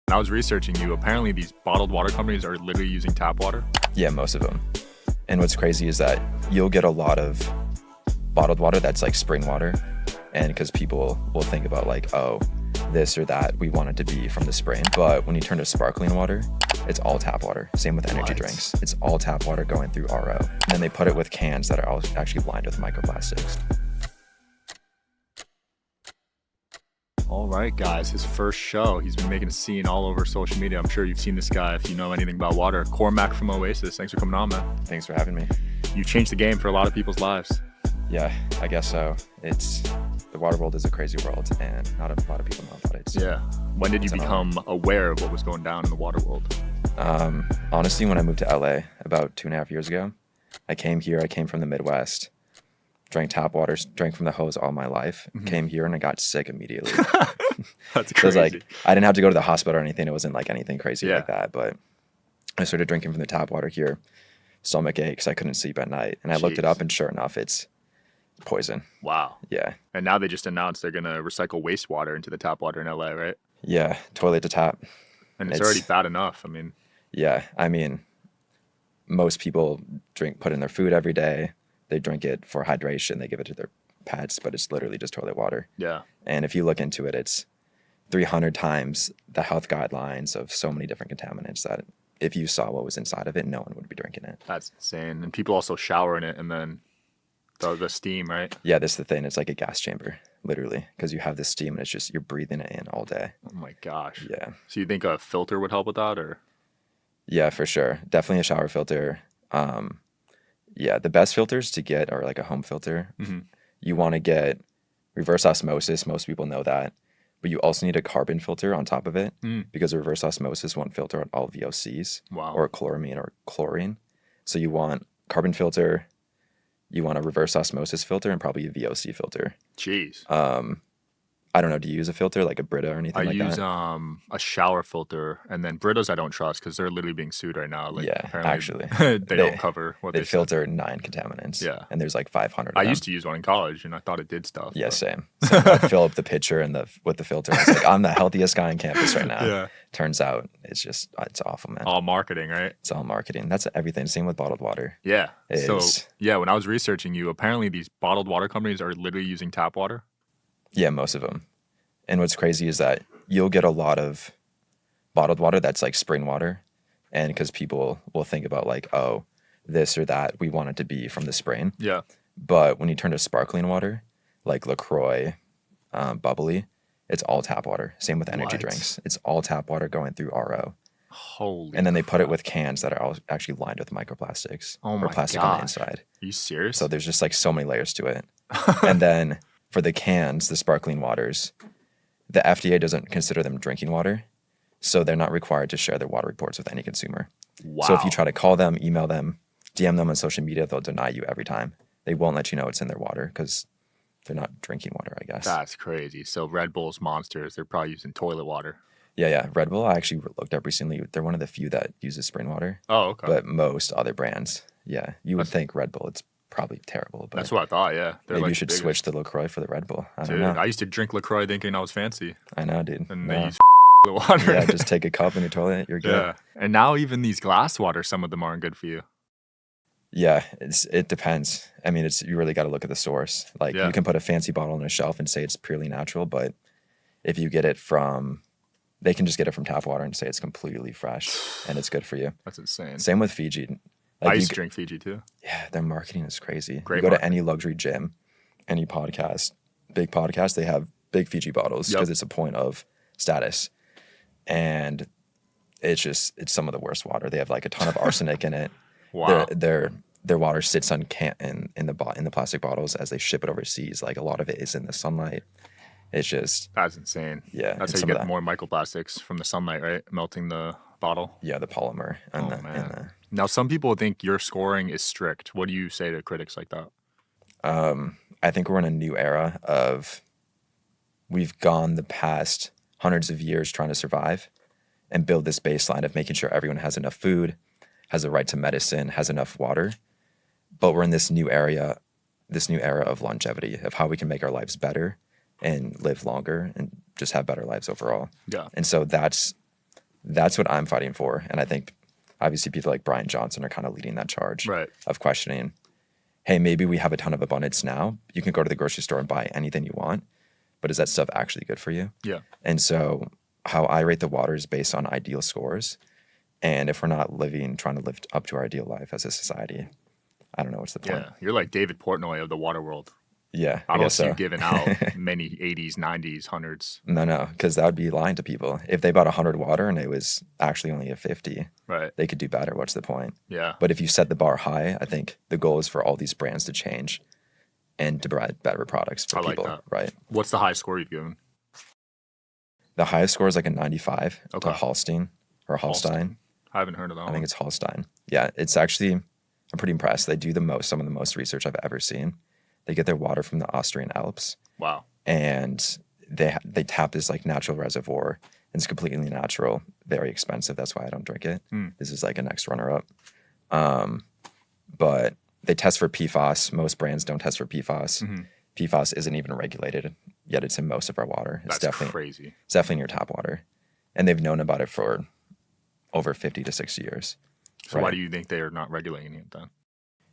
When I was researching you, apparently these bottled water companies are literally using tap water. Yeah, most of them. And what's crazy is that you'll get a lot of bottled water that's like spring water. And because people will think about like, oh, this or that, we want it to be from the spring. But when you turn to sparkling water, it's all tap water. Same with energy drinks. It's all tap water going through RO. And then they put it with cans that are actually lined with microplastics. All right, guys, his first show. He's been making a scene all over social media. I'm sure you've seen this guy if you know anything about water. Cormac from Oasis. Thanks for coming on, man. Thanks for having me. You changed the game for a lot of people's lives. Yeah, I guess so. The water world is a crazy world, and not a lot of people know about it. Yeah. When did you become aware of what was going down in the water world? Honestly, when I moved to LA about 2.5 years ago, I came from the Midwest, drank tap water, drank from the hose all my life, came here and I got sick immediately. That's crazy. So it was like, I didn't have to go to the hospital or anything. It wasn't like anything crazy like that, but I started drinking from the tap water here. Stomach aches, I couldn't sleep at night. And I looked it up and sure enough, it's poison. Wow. Yeah. And now they just announced they're going to recycle wastewater into the tap water in LA, right? Yeah, toilet to tap. And it's already bad enough. I mean. Yeah, I mean, most people put in their food every day. They drink it for hydration. They give it to their pets, but it's literally just toilet water. Yeah. And if you look into it, it's 300 times the health guidelines of so many different contaminants that if you saw what was inside of it, no one would be drinking it. That's insane. And people also shower in it and then the steam, right? Yeah, that's the thing. It's like a gas chamber, literally, because you have this steam and it's just you're breathing it in all day. Oh my gosh. Yeah. So you think a filter would help with that, or? Yeah, for sure. Definitely a shower filter. Yeah, the best filters to get are like a home filter. You want to get reverse osmosis. Most people know that. But you also need a carbon filter on top of it because reverse osmosis won't filter out all VOCs or chloramine or chlorine. So you want carbon filter, you want a reverse osmosis filter, and probably a VOC filter. Jeez. I don't know. Do you use a filter like a Brita or anything like that? I use a shower filter, and then Britas I don't trust because they're literally being sued right now. Like, yeah, actually. they don't cover what they filter 9 contaminants. Yeah. And there's like 500 I used to use one in college, and I thought it did stuff. Yeah, same. I'd fill up the pitcher with the filter. It's like, I'm the healthiest guy on campus right now. Yeah. Turns out it's awful, man. All marketing, right? It's all marketing. That's everything. Same with bottled water. Yeah. When I was researching you, apparently these bottled water companies are literally using tap water. Yeah, most of them. And what's crazy is that you'll get a lot of bottled water that's like spring water. And because people will think about like, oh, this or that, we want it to be from the spring. Yeah. But when you turn to sparkling water, like LaCroix, bubbly, it's all tap water. Same with energy drinks. It's all tap water going through RO. Holy And then they put it with cans that are actually lined with microplastics or plastic on the inside. Are you serious? So there's just like so many layers to it. And then for the cans, the sparkling waters, the FDA doesn't consider them drinking water, so they're not required to share their water reports with any consumer. Wow. So if you try to call them, email them, DM them on social media, they'll deny you every time. They won't let you know it's in their water because they're not drinking water, I guess. That's crazy. So Red Bull's Monsters, they're probably using toilet water. Yeah. Red Bull, I actually looked up recently. They're one of the few that uses spring water. Oh, okay. But most other brands, you would think Red Bull, it's probably terrible. But that's what I thought, yeah. Maybe you should switch to LaCroix for the Red Bull. I don't know. I used to drink LaCroix thinking I was fancy. I know, dude. And they use the water. Yeah, just take a cup in your toilet, you're good. Yeah. And now even these glass water, some of them aren't good for you. Yeah, it depends. I mean, you really got to look at the source. Like you can put a fancy bottle on a shelf and say it's purely natural, but if you get it they can just get it from tap water and say it's completely fresh and it's good for you. That's insane. Same with Fiji. I used to drink Fiji too. Yeah, their marketing is crazy. Great. You go to any luxury gym, any big podcast, they have big Fiji bottles because it's a point of status. And it's some of the worst water. They have like a ton of arsenic in it. Wow. Their water sits in the plastic bottles as they ship it overseas. Like a lot of it is in the sunlight. It's just that's insane. Yeah, that's how you get more microplastics from the sunlight, right? Melting the bottle. Yeah, the polymer. Now, some people think your scoring is strict. What do you say to critics like that? I think we're in a new era of we've gone the past hundreds of years trying to survive and build this baseline of making sure everyone has enough food, has a right to medicine, has enough water. But we're in this new era of longevity, of how we can make our lives better and live longer and just have better lives overall. Yeah. And so that's that's what I'm fighting for. And I think obviously people like Brian Johnson are kind of leading that charge Right. of questioning, hey, maybe we have a ton of abundance now. You can go to the grocery store and buy anything you want, but is that stuff actually good for you? Yeah. And so how I rate the water is based on ideal scores. And if we're not trying to live up to our ideal life as a society, I don't know what's the point. Yeah. You're like David Portnoy of the water world. Yeah, I don't guess see you so. giving out many 80s, 90s, 100s. No, because that would be lying to people. If they bought 100 water and it was actually only a 50, Right. they could do better. What's the point? Yeah. But if you set the bar high, I think the goal is for all these brands to change and to provide better products for I like people, that. right? What's the highest score you've given? The highest score is like a 95 Okay. to Holstein or Holstein. I haven't heard of that I one. think it's Holstein. Yeah, it's actually, I'm pretty impressed. They do some of the most research I've ever seen. They get their water from the Austrian Alps, Wow. and they tap this like natural reservoir. And it's completely natural, very expensive. That's why I don't drink it. This is like a next runner-up. But they test for PFAS. Most brands don't test for PFAS. PFAS isn't even regulated, yet it's in most of our water. It's That's crazy. It's definitely in your tap water. And they've known about it for over 50 to 60 years. So why do you think they are not regulating it then?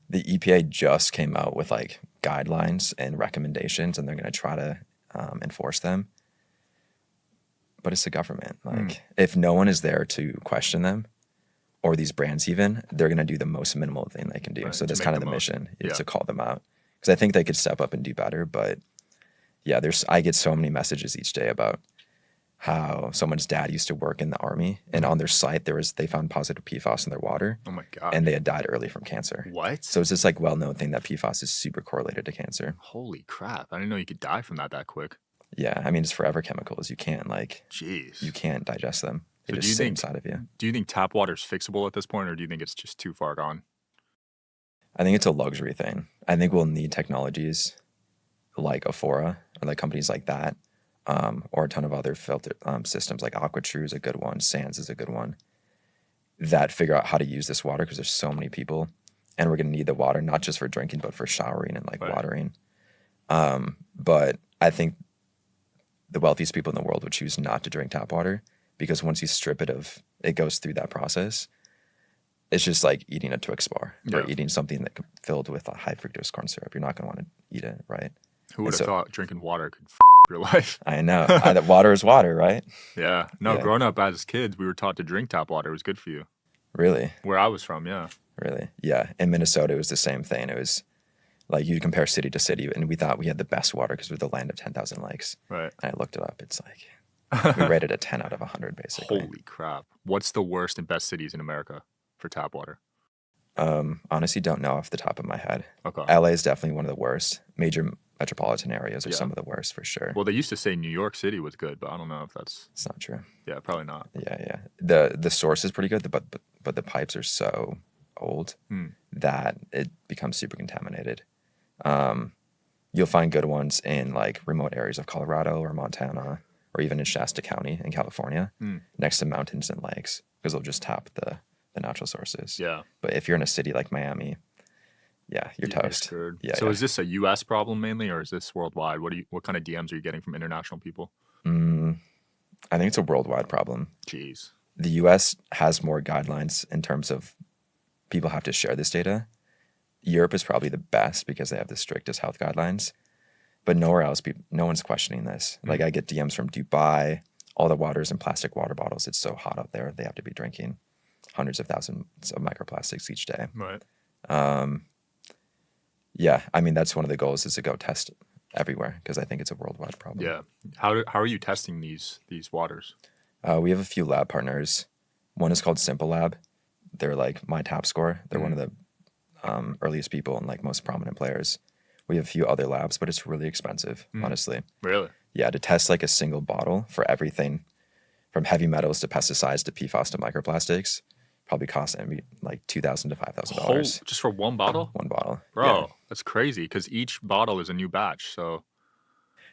The EPA just came out with like guidelines and recommendations, and they're going to try to enforce them. But it's the government. Like, if no one is there to question them, or these brands even, they're going to do the most minimal thing they can do. Right, So that's to kind make of the the most. mission, is Yeah. to call them out. Because I think they could step up and do better. But yeah, I get so many messages each day about how someone's dad used to work in the army, and on their site they found positive PFAS in their water, Oh my God. and they had died early from cancer. What? So it's this like well-known thing that PFAS is super correlated to cancer. Holy crap. I didn't know you could die from that quick. Yeah, I mean, it's forever chemicals. You can't Jeez. you can't digest them. They So do just you sit think- inside of you. Do you think tap water's fixable at this point, or do you think it's just too far gone? I think it's a luxury thing. I think we'll need technologies like Aphora or like companies like that, or a ton of other filter systems like AquaTrue is a good one, Sans is a good one, that figure out how to use this water, because there's so many people, and we're going to need the water not just for drinking but for showering and like Right. watering. But I think the wealthiest people in the world would choose not to drink tap water, because once you strip it goes through that process. It's just like eating a Twix bar or Yeah. eating something that filled with a high fructose corn syrup. You're not going to want to eat it, right? Who would have so- thought drinking water could your life? I know. That water is water, right? Yeah. No, Yeah. growing up as kids, we were taught to drink tap water. It was good for you. Really, Where I was from, yeah. really. Yeah. In Minnesota, it was the same thing. It was like you compare city to city, and we thought we had the best water because we're the land of 10,000 lakes. Right. And I looked it up. It's like we rated a 10 out of 100, basically. Holy crap. What's the worst and best cities in America for tap water? Honestly, don't know off the top of my head. Okay. LA is definitely one of the worst. Major metropolitan areas are Yeah. some of the worst for sure. Well, they used to say New York City was good, but I don't know if that's, It's not true. yeah, probably not. Yeah. The source is pretty good, but the pipes are so old that it becomes super contaminated. You'll find good ones in like remote areas of Colorado or Montana, or even in Shasta County in California, next to mountains and lakes, because they'll just tap the natural sources. Yeah. But if you're in a city like Miami, yeah, you're toast. screwed. Yeah. So yeah. is this a U.S. problem mainly, or is this worldwide? What kind of DMs are you getting from international people? I think it's a worldwide problem. Jeez. The US has more guidelines in terms of people have to share this data. Europe is probably the best because they have the strictest health guidelines, but nowhere else, no one's questioning this. Like I get DMs from Dubai, all the water's in plastic water bottles. It's so hot out there. They have to be drinking hundreds of thousands of microplastics each day. Right. Yeah, I mean, that's one of the goals, is to go test everywhere, because I think it's a worldwide problem. Yeah. How are you testing these waters? We have a few lab partners. One is called Simple Lab. They're like my tap score. They're one of the earliest people and like most prominent players. We have a few other labs, but it's really expensive, honestly. Really? Yeah, to test like a single bottle for everything from heavy metals to pesticides to PFAS to microplastics probably costs like $2,000 to $5,000. Just for one bottle? One bottle. Bro, that's crazy, because each bottle is a new batch. So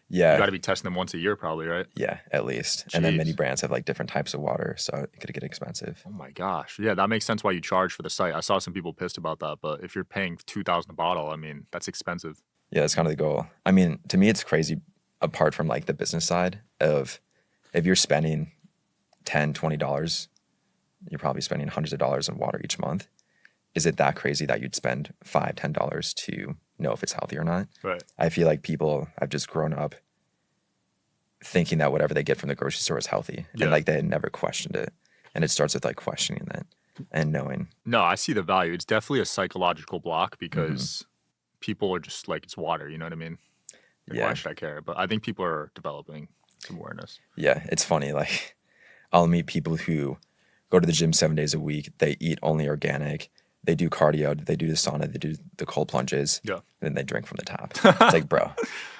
Yeah. you got to be testing them once a year probably, right? Yeah, at least. And then Jeez. many brands have like different types of water, so it could get expensive. Oh my gosh. Yeah, that makes sense why you charge for the site. I saw some people pissed about that, but if you're paying $2,000 a bottle, I mean, that's expensive. Yeah, that's kind of the goal. I mean, to me, it's crazy apart from like the business side of if you're spending $10, $20 you're probably spending hundreds of dollars on water each month. Is it that crazy that you'd spend $5, $10 to know if it's healthy or not? Right. I feel like people have just grown up thinking that whatever they get from the grocery store is healthy, Yeah. and like they had never questioned it. And it starts with like questioning that and knowing. No, I see the value. It's definitely a psychological block because people are just like, it's water. You know what I mean? Like, Yeah. why should I care? But I think people are developing some awareness. Yeah, it's funny. Like, I'll meet people who go to the gym 7 days a week. They eat only organic. They do cardio. They do the sauna. They do the cold plunges. Yeah. And then they drink from the tap. It's like, bro,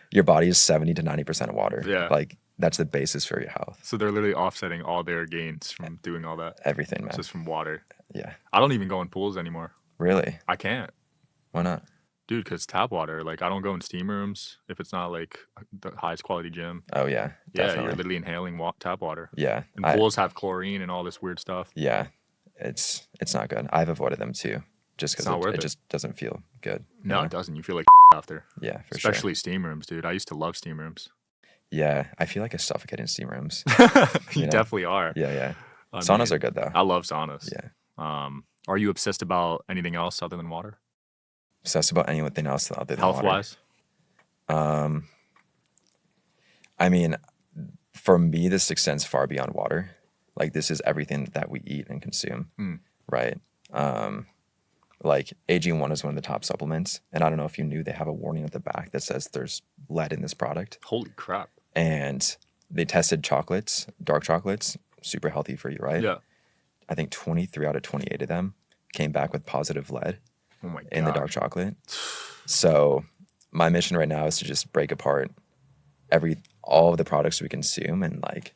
your body is 70 to 90% of water. Yeah. Like, that's the basis for your health. So they're literally offsetting all their gains from doing all that. Everything, man. Just from water. Yeah. I don't even go in pools anymore. Really? I can't. Why not? Dude, because tap water. Like, I don't go in steam rooms if it's not like the highest quality gym. Oh, yeah. Yeah, Definitely. you're literally inhaling tap water. Yeah. And pools have chlorine and all this weird stuff. Yeah. It's not good. I've avoided them too, just It's not because worth it it. just doesn't feel good. No, you it know? doesn't. You feel like after. Yeah, for sure. Especially steam rooms, dude. I used to love steam rooms. Yeah, I feel like I suffocate in steam rooms. You know? definitely are. Yeah, yeah. I Saunas mean, are good though. I love saunas. Yeah. Are you obsessed about anything else other than water? Obsessed about anything else other than Health water. wise? I mean, for me, this extends far beyond water. Like, this is everything that we eat and consume, right? Like, AG1 is one of the top supplements. And I don't know if you knew, they have a warning at the back that says there's lead in this product. Holy crap. And they tested chocolates, dark chocolates, super healthy for you, right? Yeah. I think 23 out of 28 of them came back with positive lead Oh my god. in the dark chocolate. So my mission right now is to just break apart all of the products we consume and like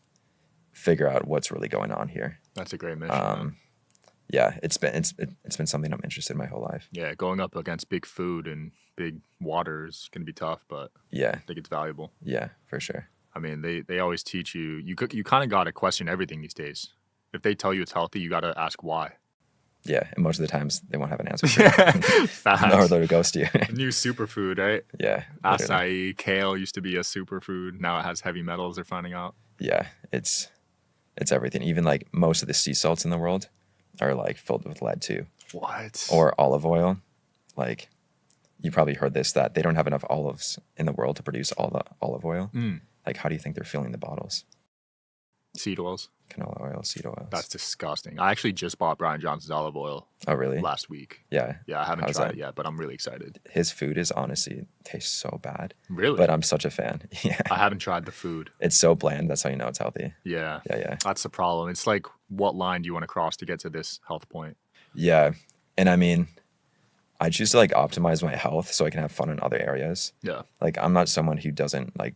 figure out what's really going on here. That's a great mission. Man. Yeah, it's been something I'm interested in my whole life. Yeah, going up against big food and big water is gonna be tough, but Yeah, I think it's valuable. yeah, for sure. I mean, they always teach you kind of got to question everything these days. If they tell you it's healthy, you got to ask why. Yeah, and most of the times they won't have an answer for you. Facts. Or they'll ghost you. New superfood, right? Yeah. literally. Acai, kale used to be a superfood. Now it has heavy metals. They're finding out. Yeah, it's everything. Even like most of the sea salts in the world are like filled with lead too. What? Or olive oil. Like, you probably heard this, that they don't have enough olives in the world to produce all the olive oil. Like, how do you think they're filling the bottles? Seed oils. Canola oil, seed oils. That's disgusting. I actually just bought Brian Johnson's olive oil Oh, really? last week. Yeah. Yeah, I haven't How's tried that? it yet, but I'm really excited. His food is honestly tastes so bad. Really? But I'm such a fan. Yeah. I haven't tried the food. It's so bland. That's how you know it's healthy. Yeah. Yeah, yeah. That's the problem. It's like, what line do you want to cross to get to this health point? Yeah. And I mean, I choose to like optimize my health so I can have fun in other areas. Yeah. Like, I'm not someone who doesn't like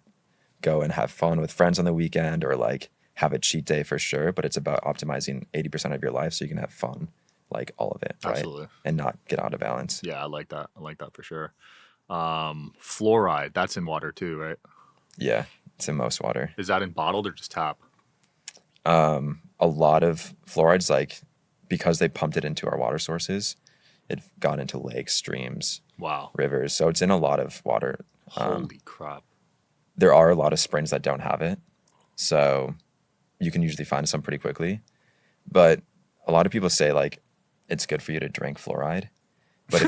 go and have fun with friends on the weekend or like have a cheat day for sure, but it's about optimizing 80% of your life so you can have fun, like all of it, right? Absolutely. And not get out of balance. Yeah, I like that. I like that for sure. Fluoride, that's in water too, right? Yeah, it's in most water. Is that in bottled or just tap? A lot of fluorides, like, because they pumped it into our water sources, it got into lakes, streams, Wow. rivers. So it's in a lot of water. Holy crap. There are a lot of springs that don't have it. So you can usually find some pretty quickly. But a lot of people say like it's good for you to drink fluoride. But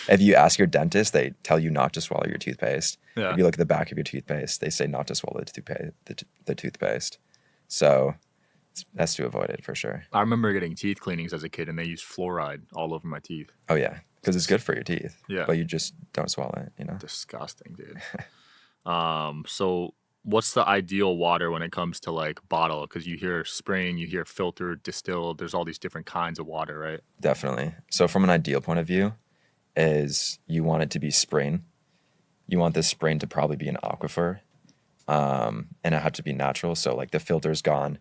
if you ask your dentist, they tell you not to swallow your toothpaste. Yeah. If you look at the back of your toothpaste, they say not to swallow the toothpaste. So it's best to avoid it for sure. I remember getting teeth cleanings as a kid and they used fluoride all over my teeth. Oh yeah, because it's good for your teeth. Yeah. But you just don't swallow it, you know? Disgusting, dude. So what's the ideal water when it comes to like bottle? Because you hear spring, you hear filtered, distilled. There's all these different kinds of water, right? Definitely. So from an ideal point of view, is you want it to be spring. You want this spring to probably be an aquifer, and it had to be natural. So like the filter's gone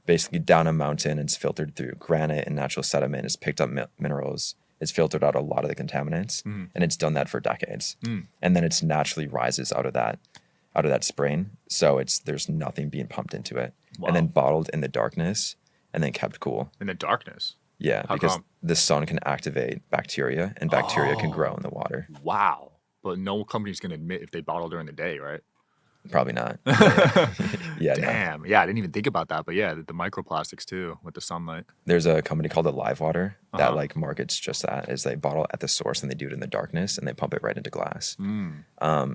basically down a mountain. It's filtered through granite and natural sediment. It's picked up minerals. It's filtered out a lot of the contaminants, and it's done that for decades. And then it's naturally rises out of that spring. So there's nothing being pumped into it, and then bottled in the darkness, and then kept cool. In the darkness. Yeah, How because come? the sun can activate bacteria, and bacteria can grow in the water. Wow. But no company's gonna admit if they bottle during the day, right? Probably not. Yeah, yeah, no. Damn. Yeah, I didn't even think about that. But yeah, the microplastics too with the sunlight. There's a company called the Live Water that Uh-huh. like markets just that. Is they bottle at the source and they do it in the darkness and they pump it right into glass.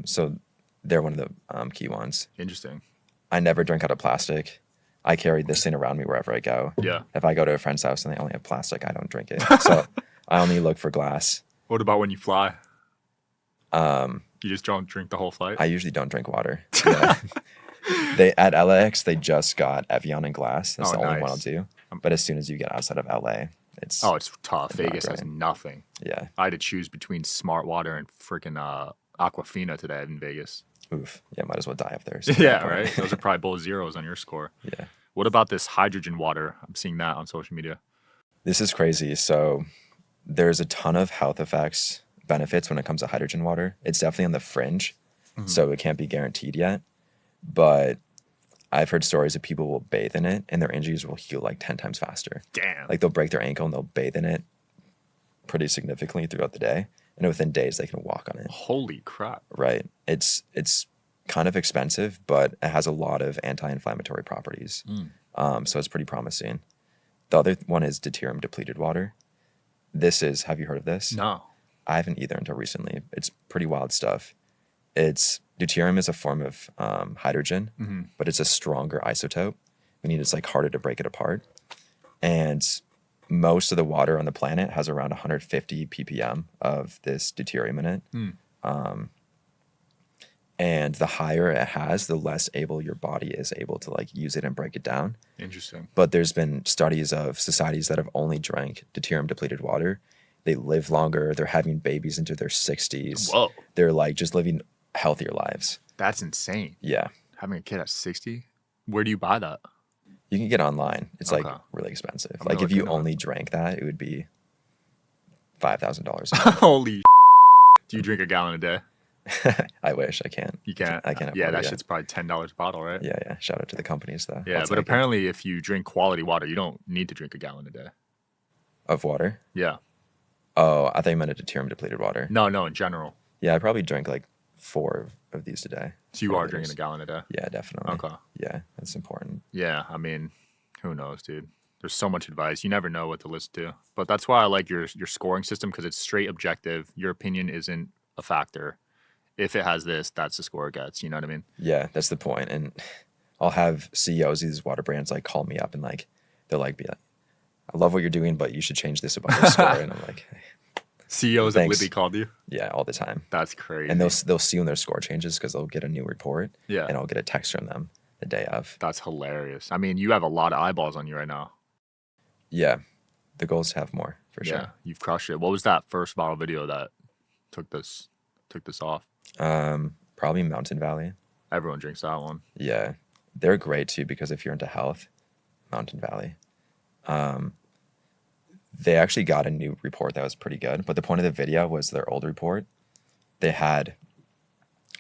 So they're one of the key ones. Interesting. I never drink out of plastic. I carry this thing around me wherever I go. Yeah. If I go to a friend's house and they only have plastic, I don't drink it. So I only look for glass. What about when you fly? You just don't drink the whole flight? I usually don't drink water. Yeah. They at LAX they just got Evian and glass. That's Oh, the only one I'll nice. do. But as soon as you get outside of LA, it's Oh, it's tough. not Vegas has great. nothing. Yeah. I had to choose between Smart Water and freaking Aquafina today in Vegas. Oof. Yeah, might as well die up there. Yeah, right? Those are probably both zeros on your score. Yeah. What about this hydrogen water? I'm seeing that on social media. This is crazy. So there's a ton of health effects, benefits when it comes to hydrogen water. It's definitely on the fringe, so it can't be guaranteed yet. But I've heard stories of people will bathe in it and their injuries will heal like 10 times faster. Damn. Like they'll break their ankle and they'll bathe in it pretty significantly throughout the day. And within days they can walk on it. Holy crap. Right. It's kind of expensive, but it has a lot of anti-inflammatory properties. So it's pretty promising. The other one is deuterium depleted water. Have you heard of this? No. I haven't either until recently. It's pretty wild stuff. Deuterium is a form of hydrogen, but it's a stronger isotope, meaning it's like harder to break it apart. And most of the water on the planet has around 150 ppm of this deuterium in it. And the higher it has, the less able your body is able to like use it and break it down. Interesting. But there's been studies of societies that have only drank deuterium depleted water. They live longer. They're having babies into their 60s. Whoa. They're like just living healthier lives. That's insane. Yeah. Having a kid at 60? Where do you buy that? You can get online. It's like Okay. really expensive. I'm Like gonna if look you into it. only drank that, it would be $5,000. Holy Do you drink a gallon a day? I wish I can't. You can't? I can't Yeah, afford that it, shit's probably $10 a bottle, right? Yeah, yeah. Shout out to the companies though. Yeah, I'll but take it. apparently if you drink quality water, you don't need to drink a gallon a day. Of water. Yeah. Oh, I thought you meant a deuterium depleted water. No, in general. Yeah, I probably drink like 4 of these a day. So you 4 are liters. drinking a gallon a day? Yeah, definitely. Okay. Yeah, that's important. Yeah, I mean, who knows, dude? There's so much advice. You never know what to listen to. But that's why I like your scoring system because it's straight objective. Your opinion isn't a factor. If it has this, that's the score it gets. You know what I mean? Yeah, that's the point. And I'll have CEOs of these water brands like call me up and like they'll like be like, I love what you're doing, but you should change this about your score. And I'm like, CEOs Thanks. have Libby called you? yeah, all the time. That's crazy. And they'll see when their score changes because they'll get a new report. Yeah. And I'll get a text from them the day of. That's hilarious. I mean, you have a lot of eyeballs on you right now. Yeah, the goal is to have more for Yeah, sure. you've crushed it. What was that first viral video that took this off? Probably Mountain Valley. Everyone drinks that one. Yeah, they're great too because if you're into health, Mountain Valley. They actually got a new report that was pretty good, but the point of the video was their old report. They had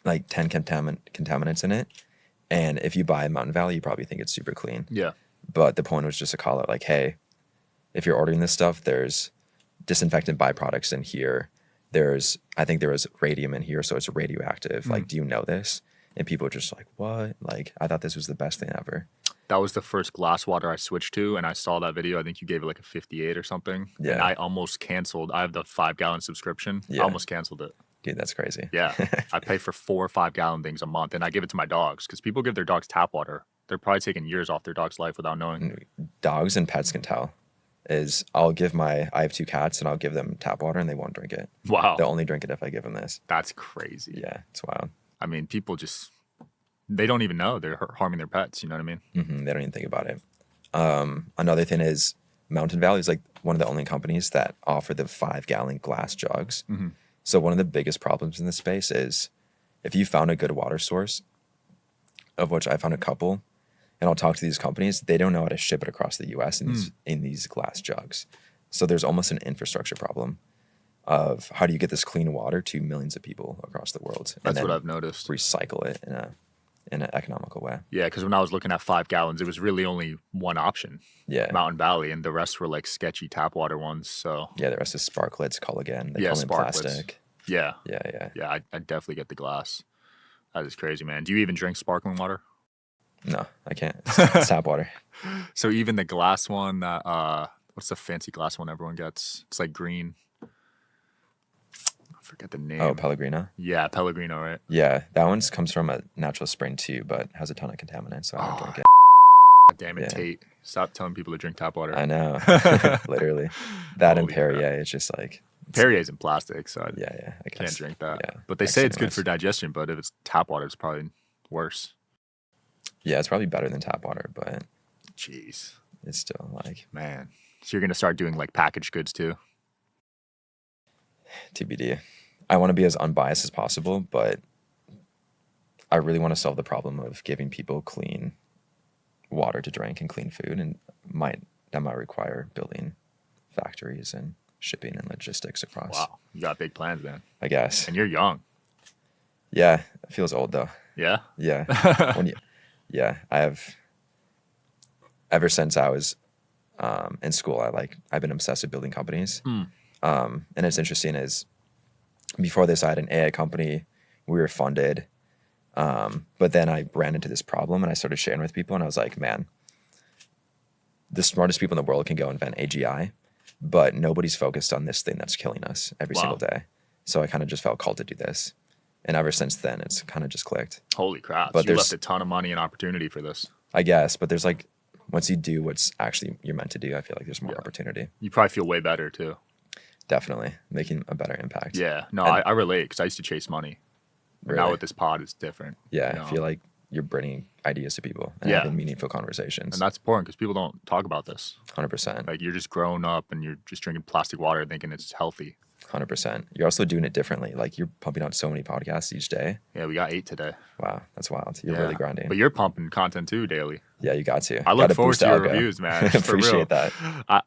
like 10 contaminants in it, and if you buy Mountain Valley, you probably think it's super clean. Yeah. But the point was just to call it like, hey, if you're ordering this stuff, there's disinfectant byproducts in here. I think there was radium in here, so it's radioactive. Like, do you know this? And people were just like, what? Like, I thought this was the best thing ever. That was the first glass water I switched to, and I saw that video. I think you gave it like a 58 or something. And Yeah. I almost canceled. I have the 5-gallon subscription. Yeah. I almost canceled it. Dude, that's crazy. Yeah. I pay for 4 or 5-gallon things a month, and I give it to my dogs because people give their dogs tap water. They're probably taking years off their dog's life without knowing. Dogs and pets can tell. I have 2 cats and I'll give them tap water and they won't drink it. Wow. They'll only drink it if I give them this. That's crazy. Yeah, it's wild. I mean, people they don't even know they're harming their pets. You know what I mean? They don't even think about it. Another thing is Mountain Valley is like one of the only companies that offer the 5-gallon glass jugs. So one of the biggest problems in this space is if you found a good water source, of which I found a couple, and I'll talk to these companies, they don't know how to ship it across the U.S. in these glass jugs. So there's almost an infrastructure problem of how do you get this clean water to millions of people across the world? That's and what then I've noticed. recycle it in an economical way. Yeah, because when I was looking at 5 gallons, it was really only one option, Yeah. Mountain Valley, and the rest were like sketchy tap water ones. So Yeah, the rest is sparklets, Culligan. They Yeah, come in sparklets. plastic. yeah, Yeah, yeah. yeah, I definitely get the glass. That is crazy, man. Do you even drink sparkling water? No, I can't. It's tap water. So even the glass one that what's the fancy glass one everyone gets? It's like green. I forget the name. Oh, Pellegrino. Yeah, Pellegrino, right? Yeah, that one comes from a natural spring too, but has a ton of contaminants, so I don't drink it. Damn it, Yeah. Tate. Stop telling people to drink tap water. I know. Literally. That and Holy Perrier is just like Perrier's in plastic, so I yeah, I guess. can't drink that. Yeah. But they say it's good Anyways. for digestion, but if it's tap water, it's probably worse. Yeah, it's probably better than tap water, but Jeez. it's still like Man. So you're gonna start doing like packaged goods too? TBD. I want to be as unbiased as possible, but I really want to solve the problem of giving people clean water to drink and clean food, and that might require building factories and shipping and logistics across. Wow. You got big plans, man. I guess. And you're young. Yeah, it feels old though. Yeah? Yeah. Yeah, I have. Ever since I was in school, I've been obsessed with building companies. And it's interesting is before this, I had an AI company. We were funded, but then I ran into this problem, and I started sharing with people, and I was like, man, the smartest people in the world can go invent AGI, but nobody's focused on this thing that's killing us every single day. So I kind of just felt called to do this. And ever since then, it's kind of just clicked. Holy crap. But So you there's- left a ton of money and opportunity for this. I guess, but there's like, once you do what's actually you're meant to do, I feel like there's more opportunity. You probably feel way better too. Definitely making a better impact. Yeah. No, And- I relate because I used to chase money. But now Really? with this pod, it's different. Yeah, you know? I feel like you're bringing ideas to people and Yeah. having meaningful conversations. And that's important because people don't talk about this. 100%. Like you're just growing up and you're just drinking plastic water thinking it's healthy. 100%. You're also doing it differently. Like you're pumping out so many podcasts each day. Yeah, we got 8 today. Wow, that's wild. You're Yeah. really grinding. But you're pumping content too daily. Yeah, you got to. I look Gotta forward boost to your the algo. reviews, man. For Appreciate real. that.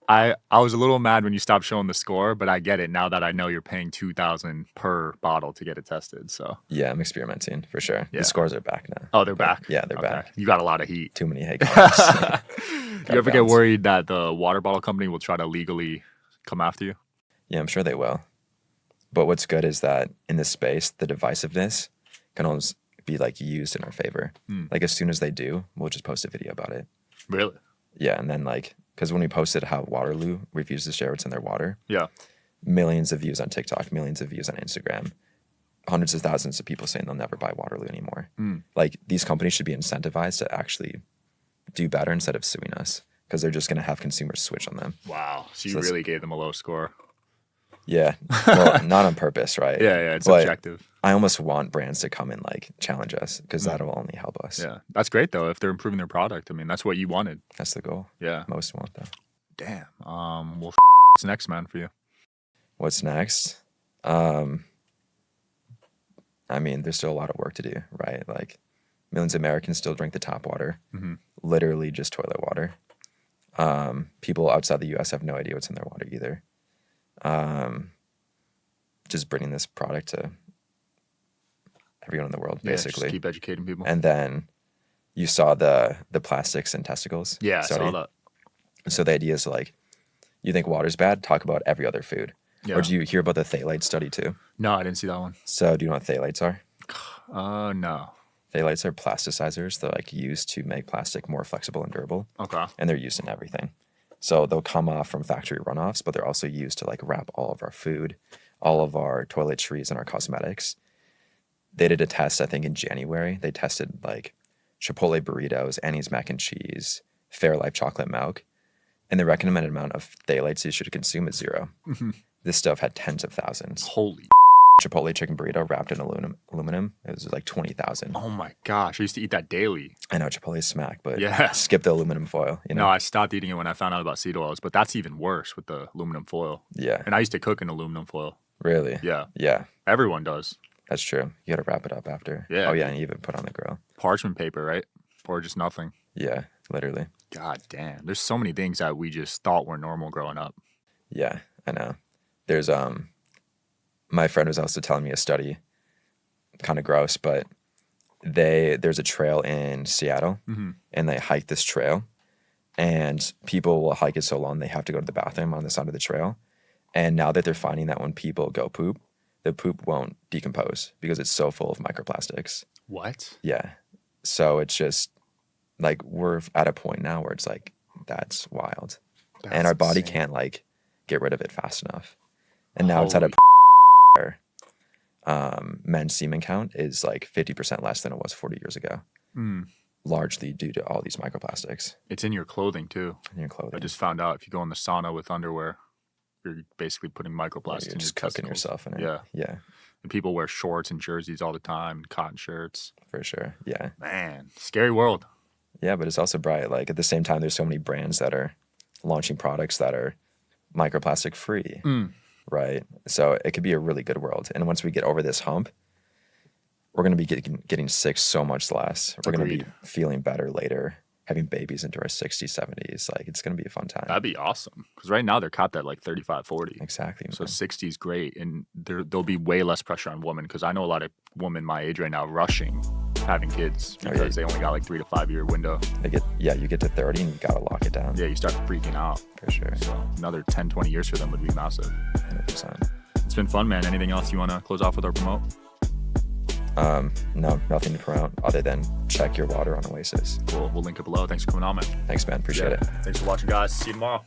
I was a little mad when you stopped showing the score, but I get it now that I know you're paying $2,000 per bottle to get it tested. So Yeah, I'm experimenting for sure. Yeah. The scores are back now. oh, they're But back. Yeah, they're Okay. back. You got a lot of heat. Too many hate comments. You ever get bounce. worried that the water bottle company will try to legally come after you? Yeah, I'm sure they will. But what's good is that in this space, the divisiveness can almost be like used in our favor. Like as soon as they do, we'll just post a video about it. Really? Yeah, and then like, because when we posted how Waterloo refuses to share what's in their water, Yeah. millions of views on TikTok, millions of views on Instagram, hundreds of thousands of people saying they'll never buy Waterloo anymore. Like these companies should be incentivized to actually do better instead of suing us because they're just going to have consumers switch on them. Wow. So you So it's- really gave them a low score. Yeah, well, not on purpose, right? Yeah, it's But objective. I almost want brands to come and like challenge us because that'll only help us. Yeah. That's great though if they're improving their product. I mean, that's what you wanted. That's the goal. Yeah. Most want though. Damn. Well, what's next, man, for you? What's next? I mean, there's still a lot of work to do, right? Like millions of Americans still drink the tap water, literally just toilet water. People outside the US have no idea what's in their water either. Just bringing this product to everyone in the world, Yeah, basically. just keep educating people. And then you saw the plastics and testicles. Yeah, I study. saw that. So the idea is like, you think water's bad? Talk about every other food. Yeah. Or did you hear about the Thalites study too? No, I didn't see that one. So do you know what Thalites are? No. Phthalates are plasticizers. They're like used to make plastic more flexible and durable, Okay. and they're used in everything. So they'll come off from factory runoffs, but they're also used to like wrap all of our food, all of our toiletries, and our cosmetics. They did a test, I think, in January. They tested like Chipotle burritos, Annie's mac and cheese, Fairlife chocolate milk, and the recommended amount of phthalates you should consume is 0. This stuff had tens of thousands. Holy. Chipotle chicken burrito wrapped in aluminum, it was like 20,000. Oh my gosh. I used to eat that daily. I know Chipotle is smack, but Yeah. skip the aluminum foil. You know? No, I stopped eating it when I found out about seed oils, but that's even worse with the aluminum foil. Yeah, And I used to cook in aluminum foil. really. Yeah. Yeah, Everyone does. that's true. You got to wrap it up after. Yeah. Oh yeah, and you even put on the grill. Parchment paper, right? Or just nothing. Yeah, literally. God damn. There's so many things that we just thought were normal growing up. Yeah, I know. There's my friend was also telling me a study, kind of gross, but there's a trail in Seattle, and they hike this trail, and people will hike it so long they have to go to the bathroom on the side of the trail. And now that they're finding that when people go poop, the poop won't decompose because it's so full of microplastics. What? Yeah. So it's just like we're at a point now where it's like that's wild. And our body insane. can't like get rid of it fast enough. And now it's at a where men's semen count is like 50% less than it was 40 years ago. Largely due to all these microplastics It's in your clothing too. in your clothing. I just found out if you go in the sauna with underwear, you're basically putting microplastics You're in just your cooking testicles. yourself in it. Yeah. Yeah, And people wear shorts and jerseys all the time, cotton shirts. for sure. Yeah. Man, scary world. Yeah, but it's also bright. Like at the same time, there's so many brands that are launching products that are microplastic free, right? So it could be a really good world. And once we get over this hump, we're going to be getting sick so much less. We're going to be feeling better later, having babies into our 60s, 70s. Like it's going to be a fun time. That'd be awesome. Because right now they're capped at like 35, 40. Exactly. So Man. 60 is great. And there'll be way less pressure on women. Because I know a lot of women my age right now rushing having kids because they only got like 3 to 5 year window. You get to 30 and you got to lock it down. Yeah, you start freaking out. For sure. So another 10, 20 years for them would be massive. 100%. It's been fun, man. Anything else you want to close off with or promote? No, nothing to promote other than check your water on Oasis. Cool. We'll link it below. Thanks for coming on, man. Thanks, man. Appreciate it. Thanks for watching, guys. See you tomorrow.